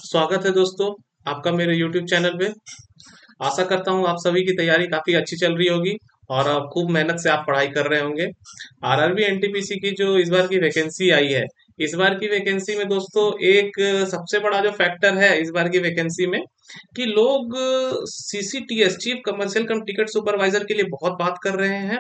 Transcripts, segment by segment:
स्वागत है दोस्तों आपका मेरे YouTube चैनल पे। आशा करता हूँ आप सभी की तैयारी काफी अच्छी चल रही होगी और आप खूब मेहनत से आप पढ़ाई कर रहे होंगे। आरआरबी एनटीपीसी की जो इस बार की वैकेंसी आई है, इस बार की वैकेंसी में दोस्तों एक सबसे बड़ा जो फैक्टर है इस बार की वैकेंसी में कि लोग CCTS chief commercial cum ticket supervisor के लिए बहुत बात कर रहे हैं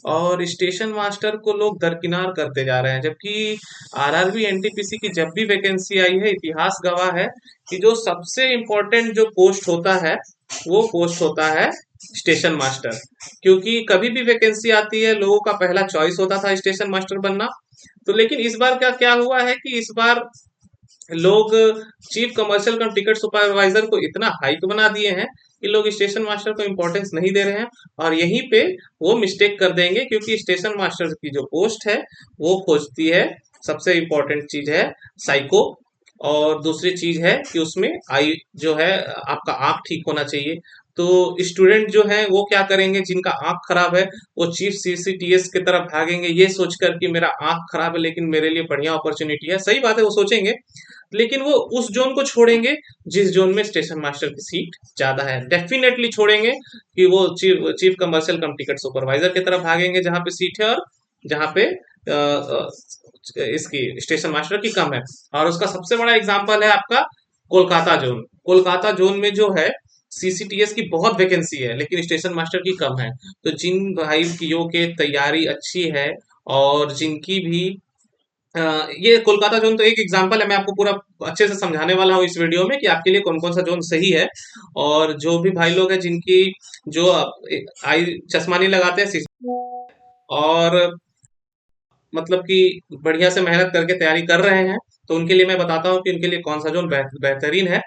और स्टेशन मास्टर को लोग दरकिनार करते जा रहे हैं। जबकि आरआरबी एनटीपीसी की जब भी वैकेंसी आई है, इतिहास गवाह है कि जो सबसे इम्पोर्टेंट जो पोस्ट होता है वो पोस्ट होता है स्टेशन मास्टर। क्योंकि कभी भी वैकेंसी आती है लोगों का पहला चॉइस होता था स्टेशन मास्टर बनना। तो लेकिन इस बार क्या क्या हुआ है कि इस बार लोग chief commercial cum ticket supervisor को इतना हाइक बना दिए हैं कि लोग स्टेशन मास्टर को इम्पोर्टेंस नहीं दे रहे हैं। और यहीं पे वो मिस्टेक कर देंगे क्योंकि स्टेशन मास्टर की जो पोस्ट है वो खोजती है, सबसे इम्पोर्टेंट चीज है साइको, और दूसरी चीज है कि उसमें आई जो है आपका आंख ठीक होना चाहिए। तो स्टूडेंट जो है वो क्या करेंगे, जिनका आंख खराब है वो चीफ सीसीटीएस की तरफ भागेंगे ये सोचकर कि मेरा आंख खराब है लेकिन मेरे लिए बढ़िया अपॉर्चुनिटी है। सही बात है, वो सोचेंगे, लेकिन वो उस जोन को छोड़ेंगे जिस जोन में स्टेशन मास्टर की सीट ज्यादा है। डेफिनेटली छोड़ेंगे कि वो chief commercial cum ticket supervisor की तरफ भागेंगे जहां पे सीट है और जहां पे इसकी स्टेशन मास्टर की कम है। और उसका सबसे बड़ा एग्जांपल है आपका कोलकाता जोन। कोलकाता जोन में जो है सीसीटीएस की बहुत वैकेंसी है लेकिन स्टेशन मास्टर की कम है। तो जिन भाइयों के तैयारी अच्छी है और जिनकी भी ये कोलकाता जोन तो एक एग्जांपल है, मैं आपको पूरा अच्छे से समझाने वाला हूँ इस वीडियो में कि आपके लिए कौन कौन सा जोन सही है। और जो भी भाई लोग हैं जिनकी जो आई चश्मा नहीं लगाते हैं और मतलब कि बढ़िया से मेहनत करके तैयारी कर रहे हैं, तो उनके लिए मैं बताता हूँ कि उनके लिए कौन सा जोन बेहतरीन है।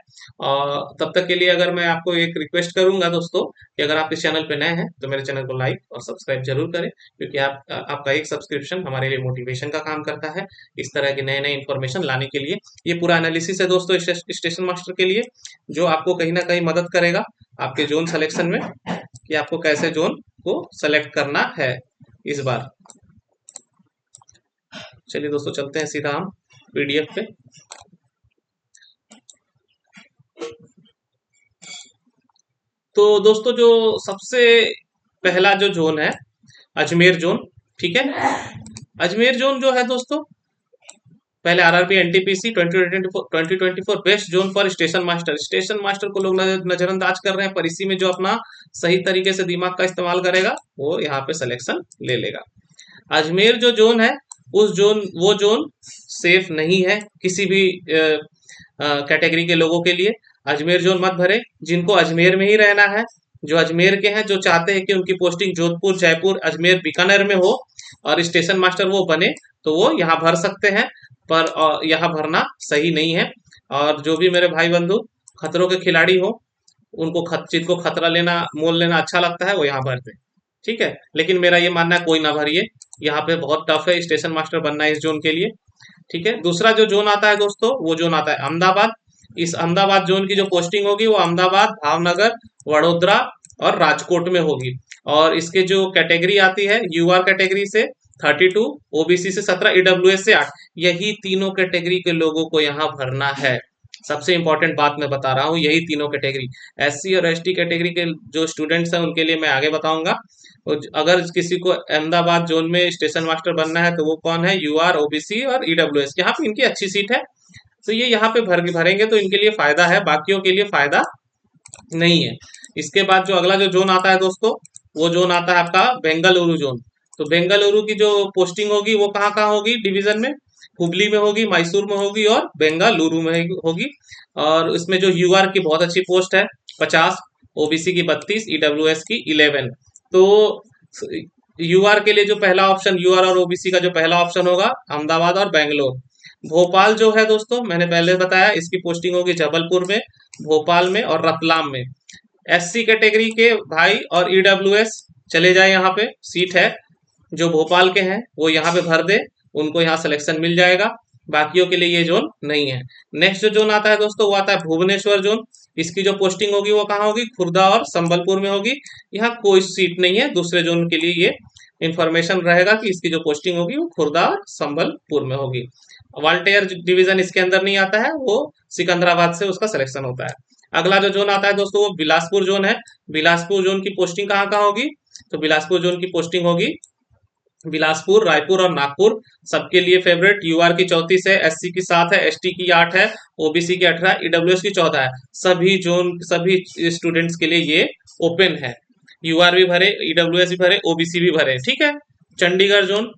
तब तक के लिए अगर मैं आपको एक रिक्वेस्ट करूंगा दोस्तों कि अगर आप इस चैनल पे नए हैं तो मेरे चैनल को लाइक और सब्सक्राइब जरूर करें, क्योंकि आपका एक सब्सक्रिप्शन हमारे लिए मोटिवेशन का काम करता है इस तरह की नए नए इन्फॉर्मेशन लाने के लिए। ये पूरा एनालिसिस है दोस्तों स्टेशन मास्टर के लिए, जो आपको कहीं ना कहीं मदद करेगा आपके जोन सिलेक्शन में कि आपको कैसे जोन को सेलेक्ट करना है इस बार। चलिए दोस्तों चलते हैं सीधा हम पीडीएफ पे। तो दोस्तों जो सबसे पहला जो जोन है अजमेर जोन, ठीक है। अजमेर जोन जो है दोस्तों, पहले RRB NTPC 2024 west zone for station master. Station master को लोग नजरअंदाज कर रहे हैं, पर इसी में जो अपना सही तरीके से दिमाग का इस्तेमाल करेगा वो यहाँ पे सिलेक्शन ले लेगा। अजमेर जो जोन है वो जोन सेफ नहीं है किसी भी कैटेगरी के लोगों के लिए। अजमेर जोन मत भरे जिनको अजमेर में ही रहना है, जो अजमेर के हैं, जो चाहते हैं कि उनकी पोस्टिंग जोधपुर, जयपुर, अजमेर, बीकानेर में हो और स्टेशन मास्टर वो बने, तो वो यहाँ भर सकते हैं। पर यहाँ भरना सही नहीं है। और जो भी मेरे भाई बंधु खतरों के खिलाड़ी हो, उनको जिनको खतरा लेना मोल लेना अच्छा लगता है वो यहाँ भर दे, ठीक है। लेकिन मेरा ये मानना है कोई ना भरिए, यहाँ पे बहुत टफ है स्टेशन मास्टर बनना इस जोन के लिए, ठीक है। दूसरा जो जोन आता है दोस्तों वो जोन आता है अहमदाबाद। इस अहमदाबाद जोन की जो पोस्टिंग होगी वो अहमदाबाद, भावनगर, वडोदरा और राजकोट में होगी। और इसके जो कैटेगरी आती है यूआर कैटेगरी से 32, ओबीसी से 17, ईडब्ल्यूएस से 8, यही तीनों कैटेगरी के लोगों को यहाँ भरना है। सबसे इंपॉर्टेंट बात मैं बता रहा हूँ, यही तीनों कैटेगरी। एससी और एसटी कैटेगरी के जो स्टूडेंट्स हैं उनके लिए मैं आगे बताऊंगा। अगर किसी को अहमदाबाद जोन में स्टेशन मास्टर बनना है तो वो कौन है, यूआर, ओबीसी और ईडब्ल्यूएस, यहाँ पे इनकी अच्छी सीट है तो ये यहाँ पे भरेंगे तो इनके लिए फायदा है, बाकियों के लिए फायदा नहीं है। इसके बाद जो अगला जो जोन आता है दोस्तों वो जोन आता है आपका बेंगलुरु जोन। तो बेंगलुरु की जो पोस्टिंग होगी वो कहाँ कहाँ होगी डिवीजन में, हुबली में होगी, मैसूर में होगी और बेंगलुरु में होगी। और इसमें जो यूआर की बहुत अच्छी पोस्ट है 50, ओबीसी की 32, ईडब्ल्यूएस की 11। तो यूआर के लिए जो पहला ऑप्शन, यूआर और ओबीसी का जो पहला ऑप्शन होगा अहमदाबाद और बेंगलोर। भोपाल जो है दोस्तों मैंने पहले बताया इसकी पोस्टिंग होगी जबलपुर में, भोपाल में और रतलाम में। एससी कैटेगरी के भाई और ईडब्ल्यूएस चले जाए, यहाँ पे सीट है। जो भोपाल के हैं वो यहाँ पे भर दे, उनको यहाँ सिलेक्शन मिल जाएगा। बाकियों के लिए ये जोन नहीं है। नेक्स्ट जो जोन आता है दोस्तों वो आता है भुवनेश्वर जोन। इसकी जो पोस्टिंग होगी वो कहाँ होगी, खुर्दा और संबलपुर में होगी। यहाँ कोई सीट नहीं है, दूसरे जोन के लिए ये इंफॉर्मेशन रहेगा कि इसकी जो पोस्टिंग होगी वो खुर्दा और संबलपुर में होगी। वाल्टेयर डिवीजन इसके अंदर नहीं आता है, वो सिकंदराबाद से उसका सिलेक्शन होता है। अगला जो जोन आता है दोस्तों वो बिलासपुर जोन है। बिलासपुर जोन की पोस्टिंग कहाँ कहाँ होगी? तो बिलासपुर जोन की पोस्टिंग होगी बिलासपुर, रायपुर और नागपुर। सबके लिए फेवरेट। यूआर की 34 है, एससी की 7 है, एसटी की 8 है, ओबीसी की 18, ईडब्ल्यूएस की 14 है। सभी जोन सभी स्टूडेंट्स के लिए ये ओपन है। यूआर भी भरे, ईडब्ल्यूएस भी भरे, ओबीसी भी भरे, ठीक है। Chandigarh zone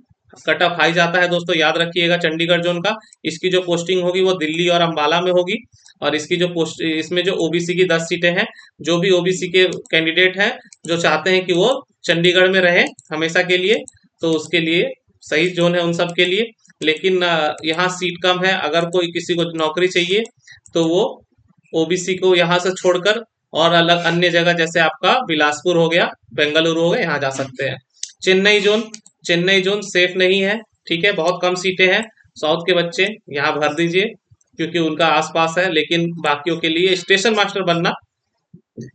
cut off high जाता है दोस्तों, याद रखिएगा चंडीगढ़ जोन का। इसकी जो पोस्टिंग होगी वो दिल्ली और अंबाला में होगी। और इसकी जो पोस्ट इसमें जो ओबीसी की 10 सीटें हैं, जो भी ओबीसी के कैंडिडेट हैं जो चाहते हैं कि वो चंडीगढ़ में रहें हमेशा के लिए, तो उसके लिए सही जोन है उन सब के लिए। लेकिन यहाँ सीट कम है, अगर कोई किसी को नौकरी चाहिए तो वो ओबीसी को यहाँ से छोड़कर और अलग अन्य जगह जैसे आपका बिलासपुर हो गया, बेंगलुरु हो गया, यहाँ जा सकते हैं। Chennai zone, Chennai zone safe नहीं है, ठीक है, बहुत कम सीटें हैं। साउथ के बच्चे यहाँ भर दीजिए क्योंकि उनका आसपास है, लेकिन बाकियों के लिए स्टेशन मास्टर बनना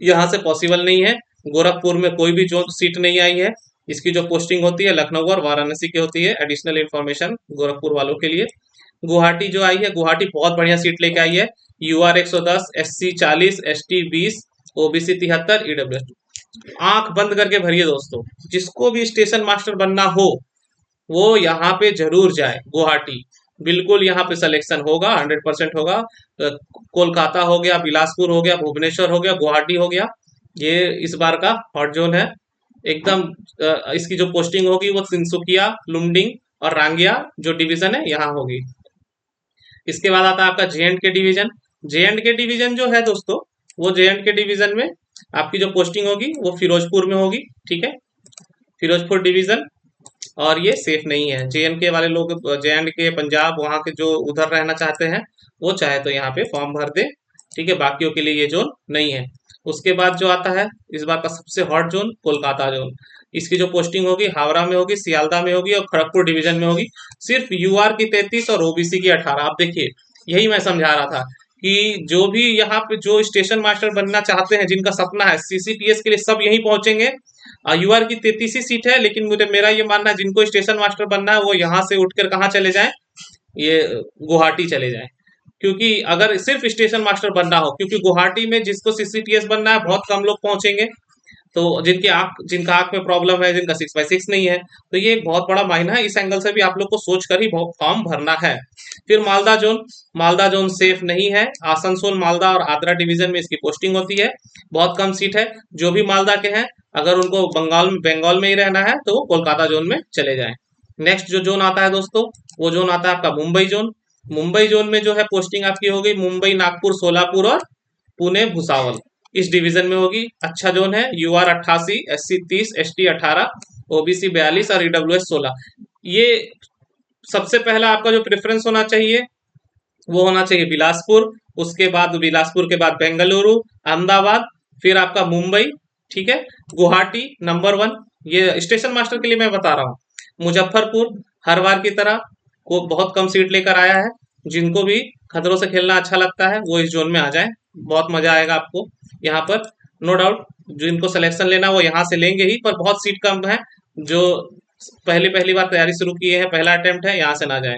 यहाँ से पॉसिबल नहीं है। गोरखपुर में कोई भी जो सीट नहीं आई है। इसकी जो पोस्टिंग होती है लखनऊ और वाराणसी की होती है। एडिशनल इन्फॉर्मेशन गोरखपुर वालों के लिए। गुवाहाटी जो आई है, गुवाहाटी बहुत बढ़िया सीट लेके आई है। UR 110, SC 40, ST 20, OBC 73, EW. आंख बंद करके भरिए दोस्तों, जिसको भी स्टेशन मास्टर बनना हो वो यहाँ पे जरूर जाए गुवाहाटी। बिल्कुल यहाँ पे सिलेक्शन होगा, 100% होगा। कोलकाता हो गया, बिलासपुर हो गया, भुवनेश्वर हो गया, गुवाहाटी हो गया, ये इस बार का हॉट जोन है एकदम। इसकी जो पोस्टिंग होगी वो तिनसुकिया, लुमडिंग और रांगिया जो डिवीजन है यहाँ होगी। इसके बाद आता है आपका जे एंड के डिवीजन। जे एंड के डिवीजन जो है दोस्तों, वो जे एंड के डिवीजन में आपकी जो पोस्टिंग होगी वो फिरोजपुर में होगी, ठीक है, फिरोजपुर डिवीजन। और ये सेफ नहीं है। जे एंड के वाले लोग, जे एंड के पंजाब वहाँ के जो उधर रहना चाहते हैं वो चाहे तो यहाँ पे फॉर्म भर दे, ठीक है, बाकियों के लिए ये जोन नहीं है। उसके बाद जो आता है इस बार का सबसे हॉट जोन, कोलकाता जोन। इसकी जो पोस्टिंग होगी हावड़ा में होगी, सियालदा में होगी और खड़गपुर डिवीजन में होगी। सिर्फ यूआर की 33 और ओबीसी की 18। आप देखिए, यही मैं समझा रहा था कि जो भी यहाँ पे जो स्टेशन मास्टर बनना चाहते हैं, जिनका सपना है सीसीटीएस के लिए, सब यहीं पहुंचेंगे। यूआर की 33 ही सीट है, लेकिन मुझे मेरा ये मानना है जिनको स्टेशन मास्टर बनना है वो यहाँ से उठकर कहाँ चले जाएं, ये गुवाहाटी चले जाएं। क्योंकि अगर सिर्फ स्टेशन मास्टर बनना हो, क्योंकि गुवाहाटी में जिसको सीसीटीएस बनना है बहुत कम लोग पहुंचेंगे। तो जिनका आंख में प्रॉब्लम है, जिनका 6/6 नहीं है, तो ये एक बहुत बड़ा मायना है। इस एंगल से भी आप लोग को सोच कर ही फॉर्म भरना है। फिर Malda zone, Malda zone safe नहीं है। आसनसोल, मालदा और आद्रा डिवीजन में इसकी पोस्टिंग होती है। बहुत कम सीट है। जो भी मालदा के हैं, अगर उनको बंगाल में ही रहना है तो वो कोलकाता जोन में चले जाएं। नेक्स्ट जो जोन आता है दोस्तों, वो जोन आता है आपका मुंबई जोन। मुंबई जोन में जो है पोस्टिंग आपकी हो गई मुंबई, नागपुर, सोलापुर और पुणे, भुसावल, इस डिवीजन में होगी। अच्छा जोन है। यूआर 88, एससी 30, एसटी 18, ओबीसी 42 और ईडब्ल्यूएस 16। ये सबसे पहला आपका जो प्रेफरेंस होना चाहिए वो होना चाहिए बिलासपुर। उसके बाद बिलासपुर के बाद बेंगलुरु, अहमदाबाद, फिर आपका मुंबई, ठीक है, गुवाहाटी नंबर 1। ये स्टेशन मास्टर के लिए मैं बता रहा हूँ। मुजफ्फरपुर हर बार की तरह को बहुत कम सीट लेकर आया है। जिनको भी खतरों से खेलना अच्छा लगता है वो इस जोन में आ जाए, बहुत मजा आएगा आपको यहाँ पर। नो डाउट जिनको सिलेक्शन लेना वो यहाँ से लेंगे ही, पर बहुत सीट कम है। जो पहली पहली बार तैयारी शुरू किए हैं, पहला अटेम्प्ट है, यहाँ से ना जाए,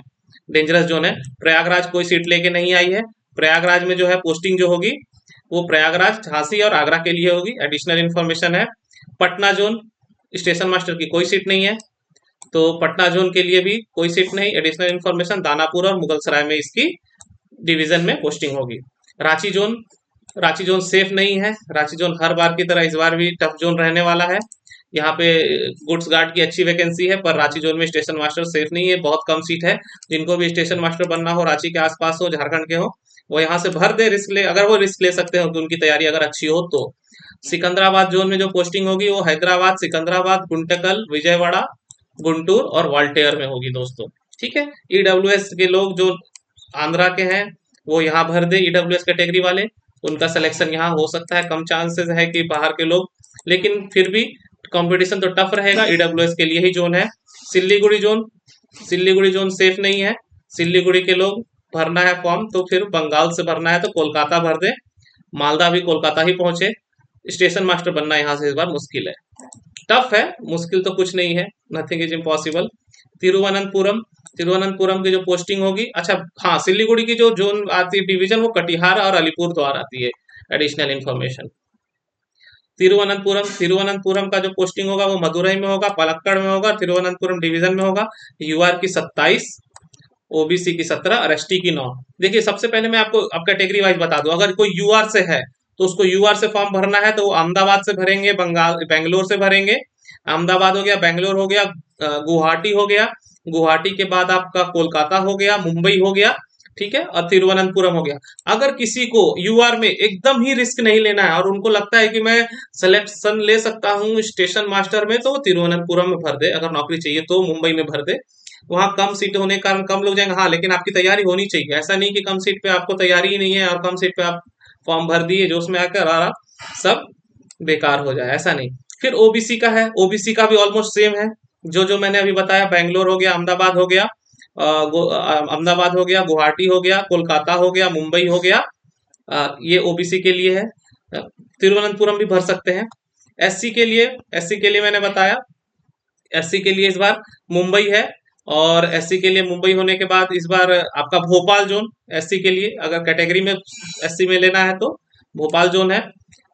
डेंजरस जोन है। प्रयागराज कोई सीट लेके नहीं आई है। प्रयागराज में जो है पोस्टिंग जो होगी वो प्रयागराज, झांसी और आगरा के लिए होगी। एडिशनल इन्फॉर्मेशन है। पटना जोन स्टेशन मास्टर की कोई सीट नहीं है, तो पटना जोन के लिए भी कोई सीट नहीं। एडिशनल इन्फॉर्मेशन, दानापुर और मुगलसराय में इसकी डिवीजन में पोस्टिंग होगी। Ranchi zone, Ranchi zone safe नहीं है। रांची जोन हर बार की तरह इस बार भी टफ जोन रहने वाला है। यहाँ पे गुड्स गार्ड की अच्छी वैकेंसी है, पर रांची जोन में स्टेशन मास्टर सेफ नहीं है, बहुत कम सीट है। जिनको भी स्टेशन मास्टर बनना हो, रांची के आसपास हो, झारखंड के हो, वो यहाँ से भर दे, रिस्क ले, अगर वो रिस्क ले सकते हो कि उनकी तैयारी अगर अच्छी हो तो। सिकंदराबाद जोन में जो पोस्टिंग होगी वो हैदराबाद, सिकंदराबाद, गुंटकल, विजयवाड़ा, गुंटूर और वाल्टेयर में होगी दोस्तों, ठीक है। ईडब्ल्यूएस के लोग जो आंध्रा के हैं वो यहाँ भर दे, ईडब्ल्यूएस कैटेगरी वाले, उनका सिलेक्शन यहाँ हो सकता है। कम चांसेस है कि बाहर के लोग, लेकिन फिर भी कंपटीशन तो टफ रहेगा। ईडब्ल्यूएस के लिए ही जोन है। Siliguri zone, Siliguri zone safe नहीं है। सिल्लीगुड़ी के लोग भरना है फॉर्म तो फिर बंगाल से भरना है तो कोलकाता भर दे। मालदा भी कोलकाता ही पहुंचे। स्टेशन मास्टर बनना यहाँ से इस बार मुश्किल है, टफ है। मुश्किल तो कुछ नहीं है, nothing is impossible. Thiruvananthapuram, Thiruvananthapuram की जो पोस्टिंग होगी, अच्छा हाँ, सिलीगुड़ी की जो जोन आती है डिवीजन, वो कटिहार और अलीपुर द्वार आती है। एडिशनल इन्फॉर्मेशन, तिरुवनंतपुरम का जो पोस्टिंग होगा वो मदुरई में होगा, पलक्कड़ में होगा, तिरुवनंतपुरम डिवीजन में होगा। यूआर की 27, ओबीसी की 17 और एसटी की 9। देखिए सबसे पहले मैं आपको अब कैटेगरी वाइज बता दूं, अगर कोई यूआर से है तो उसको यूआर से फॉर्म भरना है, तो वो अहमदाबाद से भरेंगे, बेंगलोर से भरेंगे। अहमदाबाद हो गया, बेंगलोर हो गया, गुवाहाटी हो गया, गुवाहाटी के बाद आपका कोलकाता हो गया, मुंबई हो गया, ठीक है, और तिरुवनंतपुरम हो गया। अगर किसी को यूआर में एकदम ही रिस्क नहीं लेना है और उनको लगता है कि मैं सिलेक्शन ले सकता हूँ स्टेशन मास्टर में, तो वो तिरुवनंतपुरम में भर दे। अगर नौकरी चाहिए तो मुंबई में भर दे, वहां कम सीट होने के कारण कम लोग जाएंगे। हाँ, लेकिन आपकी तैयारी होनी चाहिए, ऐसा नहीं कि कम सीट पे आपको तैयारी ही नहीं है और कम सीट पे आप फॉर्म भर दिए, जो उसमें आकर आ रहा सब बेकार हो जाए, ऐसा नहीं। फिर ओबीसी का है, ओबीसी का भी ऑलमोस्ट सेम है, जो जो मैंने अभी बताया, बेंगलोर हो गया, अहमदाबाद हो गया, अहमदाबाद हो गया, गुवाहाटी हो गया, कोलकाता हो गया, मुंबई हो गया। ये ओबीसी के लिए है। तिरुवनंतपुरम भी भर सकते हैं। एससी के लिए, एससी के लिए मैंने बताया, एससी के लिए इस बार मुंबई है। और एससी के लिए मुंबई होने के बाद इस बार आपका भोपाल जोन, एससी के लिए अगर कैटेगरी में एससी में लेना है तो भोपाल जोन है,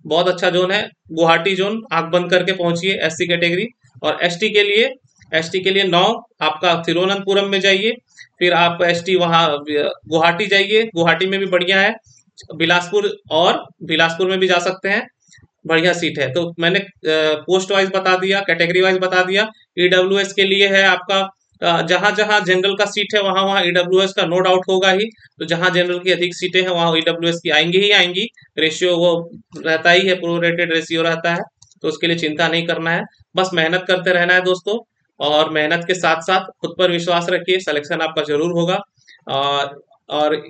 बहुत अच्छा जोन है। गुवाहाटी जोन आंख बंद करके पहुंचिए एससी कैटेगरी। और एसटी के लिए, एसटी के लिए 9 आपका तिरुवनंतपुरम में जाइए, फिर आप एसटी वहाँ गुवाहाटी जाइए, गुवाहाटी में भी बढ़िया है। बिलासपुर, और बिलासपुर में भी जा सकते हैं, बढ़िया सीट है। तो मैंने पोस्ट वाइज बता दिया, कैटेगरी वाइज बता दिया। ईडब्ल्यूएस के लिए है आपका, जहां जहां जनरल का सीट है वहां वहां ईडब्ल्यूएस का नो डाउट होगा ही। तो जहां जनरल की अधिक सीटें हैं वहां ईडब्ल्यूएस की आएंगी ही आएंगी। रेशियो वो रहता ही है, प्रोरेटेड रेशियो रहता है, तो उसके लिए चिंता नहीं करना है। बस मेहनत करते रहना है दोस्तों, और मेहनत के साथ साथ खुद पर विश्वास रखिए, सिलेक्शन आपका जरूर होगा। और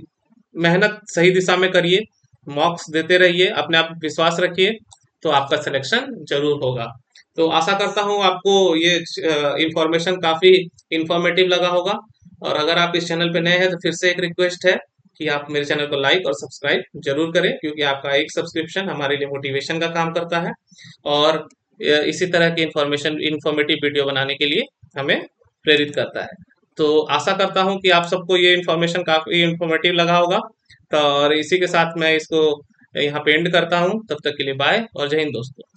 मेहनत सही दिशा में करिए, मॉक्स देते रहिए, अपने आप विश्वास रखिए, तो आपका सिलेक्शन जरूर होगा। तो आशा करता हूँ आपको ये इंफॉर्मेशन काफी इंफॉर्मेटिव लगा होगा। और अगर आप इस चैनल पे नए हैं तो फिर से एक रिक्वेस्ट है कि आप मेरे चैनल को लाइक और सब्सक्राइब जरूर करें, क्योंकि आपका एक सब्सक्रिप्शन हमारे लिए मोटिवेशन का काम करता है, और इसी तरह की इंफॉर्मेटिव वीडियो बनाने के लिए हमें प्रेरित करता है। तो आशा करता हूँ कि आप सबको ये इन्फॉर्मेशन काफी इंफॉर्मेटिव लगा होगा। तो और इसी के साथ मैं इसको यहाँ पे एंड करता हूँ। तब तक के लिए बाय और जय हिंद दोस्तों।